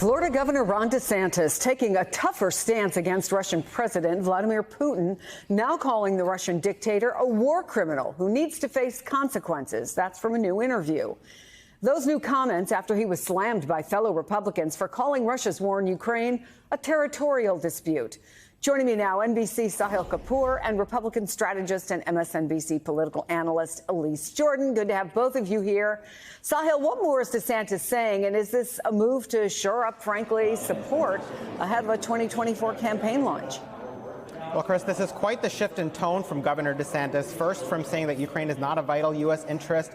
Florida Governor Ron DeSantis taking a tougher stance against Russian President Vladimir Putin, now calling the Russian dictator a war criminal who needs to face consequences. That's from a new interview. Those new comments after he was slammed by fellow Republicans for calling Russia's war in Ukraine a territorial dispute. Joining me now, NBC Sahil Kapoor and Republican strategist and MSNBC political analyst Elise Jordan. Good to have both of you here. Sahil, what more is DeSantis saying? And is this a move to shore up, frankly, support ahead of a 2024 campaign launch? Well, Chris, this is quite the shift in tone from Governor DeSantis. First, from saying that Ukraine is not a vital U.S. interest,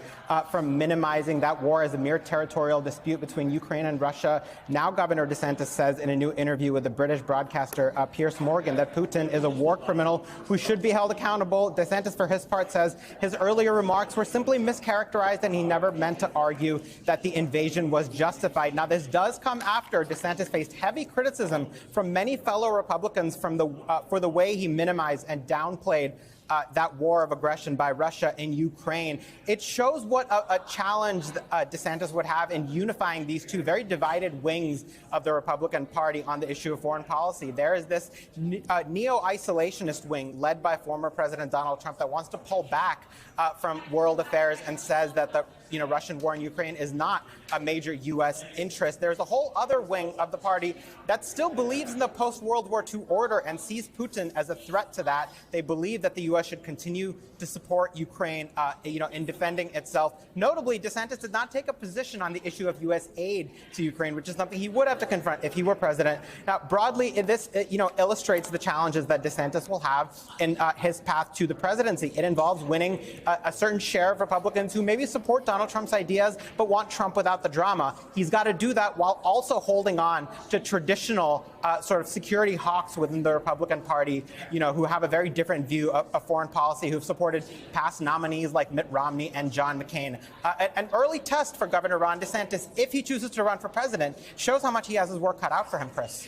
from minimizing that war as a mere territorial dispute between Ukraine and Russia. Now, Governor DeSantis says in a new interview with the British broadcaster Piers Morgan that Putin is a war criminal who should be held accountable. DeSantis, for his part, says his earlier remarks were simply mischaracterized and he never meant to argue that the invasion was justified. Now, this does come after DeSantis faced heavy criticism from many fellow Republicans for the way he minimized and downplayed that war of aggression by Russia in Ukraine. It shows what a challenge DeSantis would have in unifying these two very divided wings of the Republican Party on the issue of foreign policy. There is this neo-isolationist wing led by former President Donald Trump that wants to pull back from world affairs and says that the Russian war in Ukraine is not a major U.S. interest. There's a whole other wing of the party that still believes in the post-World War II order and sees Putin as a threat to that. They believe that the U.S. should continue to support Ukraine, in defending itself. Notably, DeSantis did not take a position on the issue of U.S. aid to Ukraine, which is something he would have to confront if he were president. Now, broadly, this illustrates the challenges that DeSantis will have in his path to the presidency. It involves winning a certain share of Republicans who maybe support Donald Trump's ideas but want Trump without the drama. He's got to do that while also holding on to traditional sort of security hawks within the Republican Party, who have a very different view of foreign policy, who've supported past nominees like Mitt Romney and John McCain. An early test for Governor Ron DeSantis, if he chooses to run for president, shows how much he has his work cut out for him, Chris.